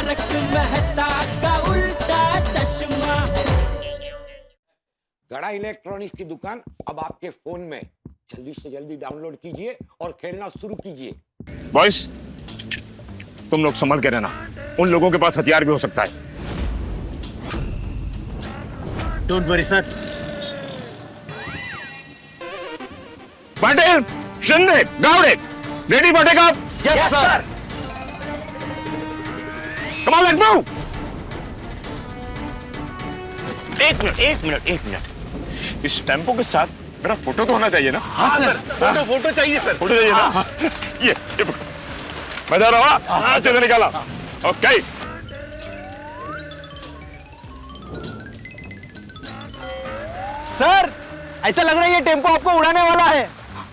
तारक मेहता का उल्टा चश्मा। गड़ा इलेक्ट्रॉनिक्स की दुकान अब आपके फोन में। जल्दी से जल्दी डाउनलोड कीजिए और खेलना शुरू कीजिए। बॉयस, तुम लोग संभल के रहना, उन लोगों के पास हथियार भी हो सकता है। Don't worry sir. Patil, Shinde, Gawde, ready for take off? Yes sir. Come on, let's move. एक मिनट, इस टेम्पो के साथ मेरा फोटो तो होना चाहिए ना? हाँ सर, फोटो चाहिए सर। फोटो चाहिए ना? ये पकड़ो। मैं जा रहा हूँ, अच्छे से निकाला। ओके। सर, ऐसा लग रहा है ये टेम्पो आपको उड़ाने वाला है।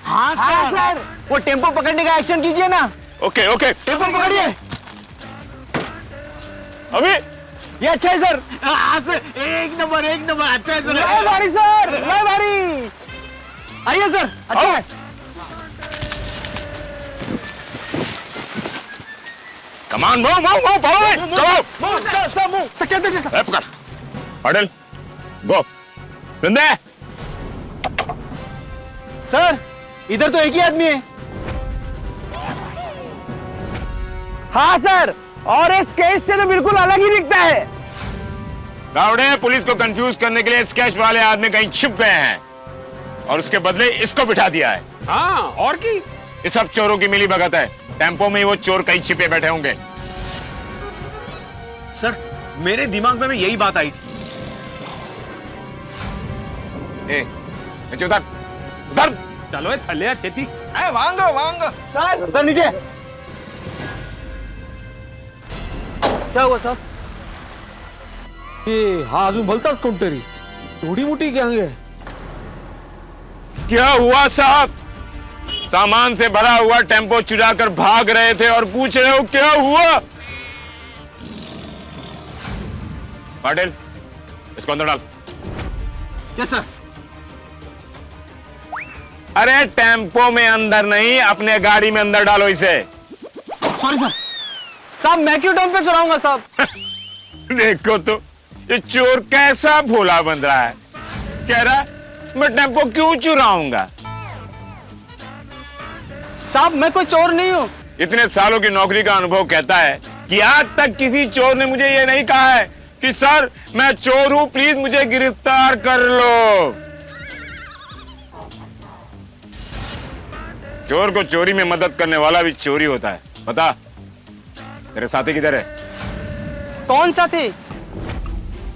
हाँ सर। वो टेम्पो पकड़ने का एक्शन कीजिए ना। ओके ओके, टेम्पो पकड़िए। अभी ये अच्छा है सर। हाँ सर, एक नंबर अच्छा है सर। मैं भारी सर, मैं भारी। आइए सर, अच्छा है। Come on, move move move, follow me, come on. Sir move, sir चलते चलते। ए, पकड़। पाटिल, गो। शिंदे, सर, इधर तो एक ही आदमी है। हाँ सर, और इस केस से तो बिल्कुल अलग ही दिखता है। गावड़े, पुलिस को कंफ्यूज करने के लिए स्केच वाले आदमी कहीं छुप गए हैं और उसके बदले इसको बिठा दिया है। हाँ, और की? ये सब चोरों की मिली भगत है। टेम्पो में ही वो चोर कहीं छिपे बैठे होंगे। सर, मेरे दिमाग में भी यही बात आई थी। नीचे उतर, उतर। चलो थले छेती। वांगो वांगो। सर, उतर नीचे। क्या हुआ साहब? हा अजून भलताच कोणतरी थोडी मोठी गँग आहे। क्या हुआ साहब? सामान से भरा हुआ टेम्पो चुरा कर भाग रहे थे और पूछ रहे हो क्या हुआ? पाटिल, इसको अंदर डाल। Yes sir. अरे टेम्पो में अंदर नहीं, अपने गाड़ी में अंदर डालो इसे। Sorry sir. साहब, मैं क्यों टेम्पो चुराऊंगा साहब? देखो तो ये चोर कैसा भोला बन रहा है। कह रहा है मैं टेम्पो क्यों चुराऊंगा। साहब, मैं कोई चोर नहीं हूँ। इतने सालों की नौकरी का अनुभव कहता है कि आज तक किसी चोर ने मुझे ये नहीं कहा है कि सर मैं चोर हूं, प्लीज मुझे गिरफ्तार कर लो। चोर को चोरी में मदद करने वाला भी चोरी होता है। बता, तेरे साथी किधर है? कौन साथी?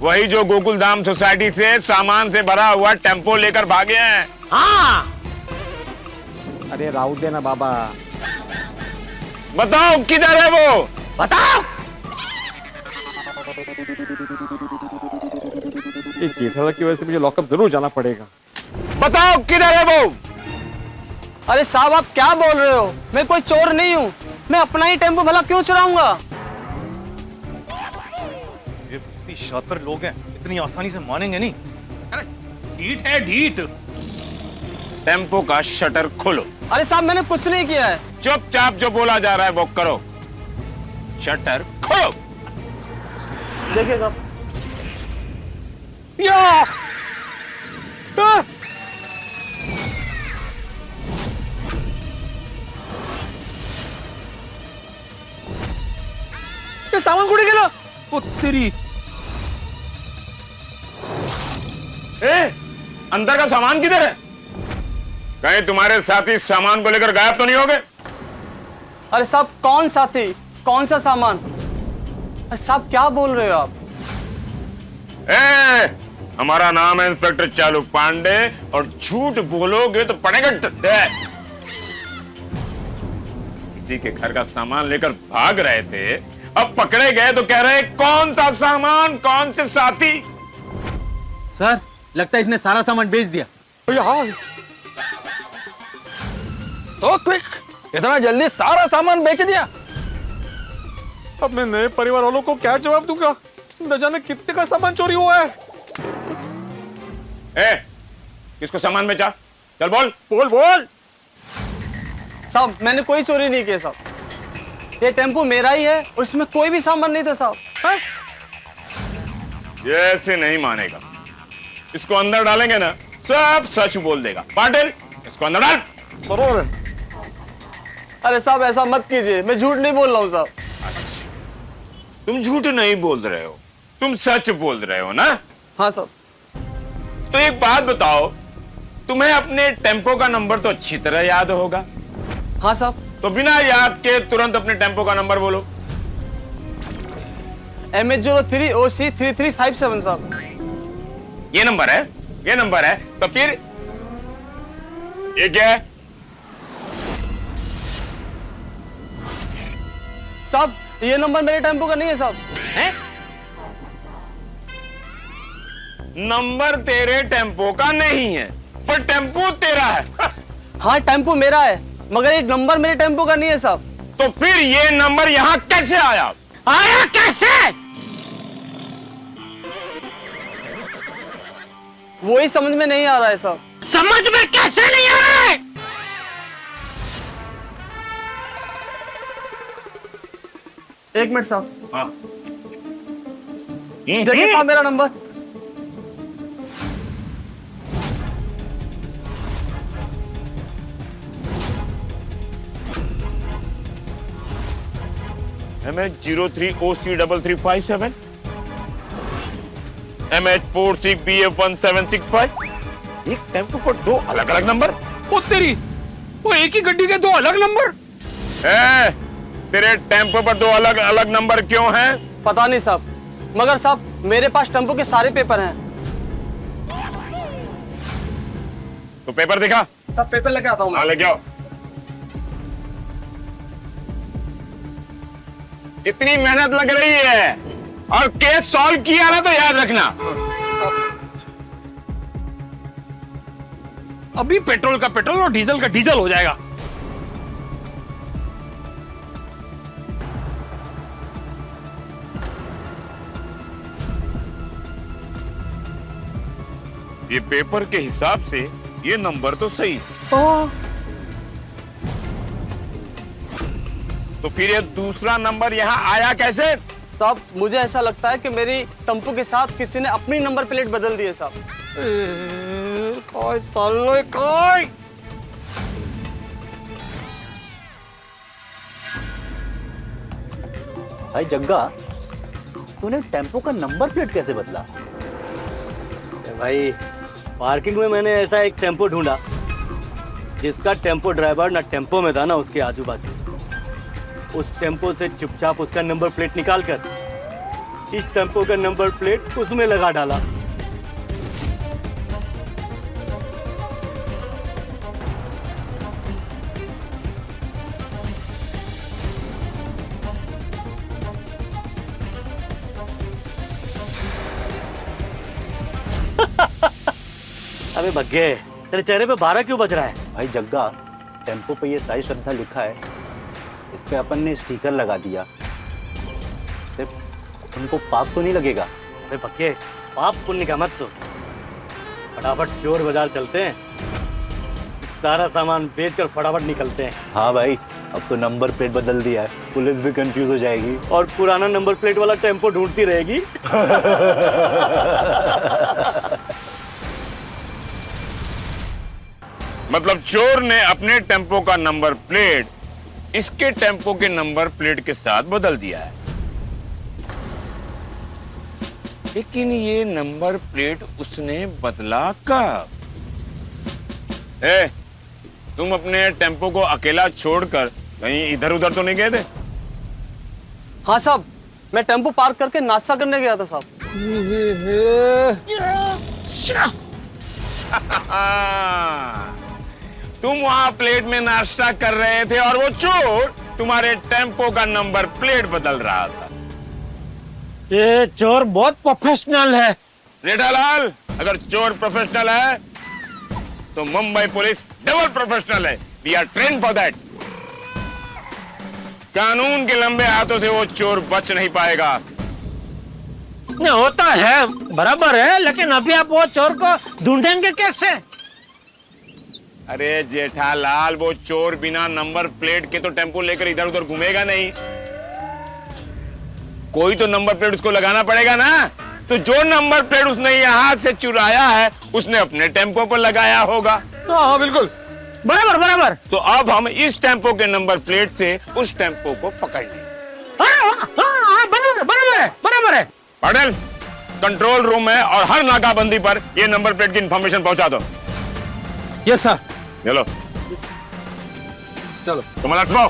वही जो गोकुल धाम सोसाइटी से सामान से भरा हुआ टेम्पो लेकर भागे हैं। हाँ। अरे राहू दे ना बाबा। बताओ किधर है वो? बताओ। ये जेठालाल की वजह से मुझे लॉकअप जरूर जाना पड़ेगा। बताओ किधर है वो? अरे साहब, आप क्या बोल रहे हो? मैं कोई चोर नहीं हूँ। मैं अपना ही टेम्पो भला क्यों चुराऊंगा? ये इतनी शातिर लोग हैं, इतनी आसानी से मानेंगे नहीं। अरे ढीठ है ढीठ। टेम्पो का शटर खोलो। अरे साहब, मैंने कुछ नहीं किया है। चुपचाप जो बोला जा रहा है वो करो। शटर खोलो। देखिएगा। ये सामान कुठे गेलं? पुत्तरी। अंदर का सामान किधर है? कहीं तुम्हारे साथी सामान को लेकर गायब तो नहीं हो गए? अरे साहब, कौन साथी? कौन सा सामान? अरे साहब, क्या बोल रहे हो आप? हमारा नाम है इंस्पेक्टर चालू पांडे और झूठ बोलोगे तो पड़ेगा डंडे। किसी के घर का सामान लेकर भाग रहे थे, अब पकड़े गए तो कह रहे कौन सा सामान, कौन से साथी? सर, लगता है इसने सारा सामान बेच दिया। सो क्विक, इतना जल्दी सारा सामान बेच दिया? अब मैं नए परिवार वालों को क्या जवाब दूंगा? न जाने कितने का सामान चोरी हुआ है। किसको सामान बेचा? चल बोल। बोल बोल। साहब, मैंने कोई चोरी नहीं की साहब। ये टेम्पो मेरा ही है और इसमें कोई भी सामान नहीं था साहब। हाँ? ये ऐसे नहीं मानेगा, इसको अंदर डालेंगे ना सब सच बोल देगा। पाटिल इसको अंदर डाल। बरोबर है। अरे साहब ऐसा मत कीजिए, मैं झूठ नहीं बोल रहा हूँ साहब। अच्छा, तुम झूठ नहीं बोल रहे हो, तुम सच बोल रहे हो ना? हाँ साहब। तो एक बात बताओ, तुम्हें अपने टेम्पो का नंबर तो अच्छी तरह याद होगा। हाँ साहब। तो बिना याद के तुरंत अपने टेम्पो का नंबर बोलो। MH03 OC 3357 साहब। ये नंबर है, ये नंबर है। तो फिर ये क्या है? साहब ये नंबर मेरे टेम्पो का नहीं है साहब। नंबर तेरे टेम्पो का नहीं है, पर टेम्पो तेरा है। हाँ टेम्पो मेरा है, मगर ये नंबर मेरे टेम्पो का नहीं है साहब। तो फिर ये नंबर यहां कैसे आया? आया कैसे? वही समझ में नहीं आ रहा है साहब। समझ में कैसे नहीं आ रहा है? एक मिनट साहब, हाँ। देखिए साहब मेरा नंबर। MH03OC3357, MH46BF1765। एक टेम्पो पर दो अलग अलग नंबर। ओ तेरी, वो एक ही गड्डी के दो अलग नंबर। तेरे टेम्पो पर दो अलग अलग नंबर क्यों हैं? पता नहीं साहब, मगर साहब मेरे पास टेम्पो के सारे पेपर हैं। तो पेपर दिखा। सब पेपर लेके आता हूँ मैं। लेके आओ। इतनी मेहनत लग रही है और केस सॉल्व किया ना तो याद रखना। अभी पेट्रोल का पेट्रोल और डीजल का डीजल हो जाएगा। ये पेपर के हिसाब से ये नंबर तो सही है। तो फिर ये दूसरा नंबर यहाँ आया कैसे? साहब मुझे ऐसा लगता है कि मेरी टेम्पो के साथ किसी ने अपनी नंबर प्लेट बदल दी है साहब। कोई चल लो कोई। भाई जग्गा, तूने टेम्पो का नंबर प्लेट कैसे बदला? भाई पार्किंग में मैंने ऐसा एक टेम्पो ढूंढा जिसका टेम्पो ड्राइवर ना टेम्पो में था ना उसके आजू बाजू। उस टेम्पो से चुपचाप उसका नंबर प्लेट निकालकर इस टेम्पो का नंबर प्लेट उसमें लगा डाला। अबे भग्गे, तेरे चेहरे पे 12 क्यों बज रहा है? भाई जग्गा, टेम्पो पे ये साई श्रद्धा लिखा है, इस पे अपन ने स्टिकर लगा दिया। सिर्फ उनको पाप तो नहीं लगेगा? अबे भग्गे, पाप पुण्य का मत सोच, फटाफट चोर बाजार चलते हैं, सारा सामान बेचकर फटाफट निकलते हैं। हाँ भाई, अब तो नंबर प्लेट बदल दिया है, पुलिस भी कंफ्यूज हो जाएगी और पुराना नंबर प्लेट वाला टेम्पो ढूंढती रहेगी। मतलब चोर ने अपने टेम्पो का नंबर प्लेट इसके टेम्पो के नंबर प्लेट के साथ बदल दिया है। लेकिन ये नंबर प्लेट उसने बदला कब? तुम अपने टेम्पो को अकेला छोड़कर कहीं इधर उधर तो नहीं गए थे? हाँ साहब, मैं टेम्पो पार्क करके नाश्ता करने गया था साहब। तुम वहां प्लेट में नाश्ता कर रहे थे और वो चोर तुम्हारे टेम्पो का नंबर प्लेट बदल रहा था। ये चोर बहुत प्रोफेशनल है। जेठालाल, अगर चोर प्रोफेशनल है तो मुंबई पुलिस डबल प्रोफेशनल है। We are train for that. कानून के लंबे हाथों से वो चोर बच नहीं पाएगा। होता है बराबर है, लेकिन अभी आप वो चोर को ढूंढेंगे कैसे? अरे जेठालाल, वो चोर बिना नंबर प्लेट के तो टेम्पो लेकर इधर उधर घूमेगा नहीं। कोई तो नंबर प्लेट उसको लगाना पड़ेगा ना। तो जो नंबर प्लेट उसने यहाँ से चुराया है उसने अपने टेम्पो पर लगाया होगा। हाँ बिल्कुल। बराबर बराबर। तो अब हम इस टेम्पो के नंबर प्लेट से उस टेम्पो को पकड़ लेंगे। बराबर बराबर बराबर है। पटेल, कंट्रोल रूम है और हर नाकाबंदी पर ये नंबर प्लेट की इंफॉर्मेशन पहुंचा दो। Yes sir. चलो चलो तुम लेट्स गो।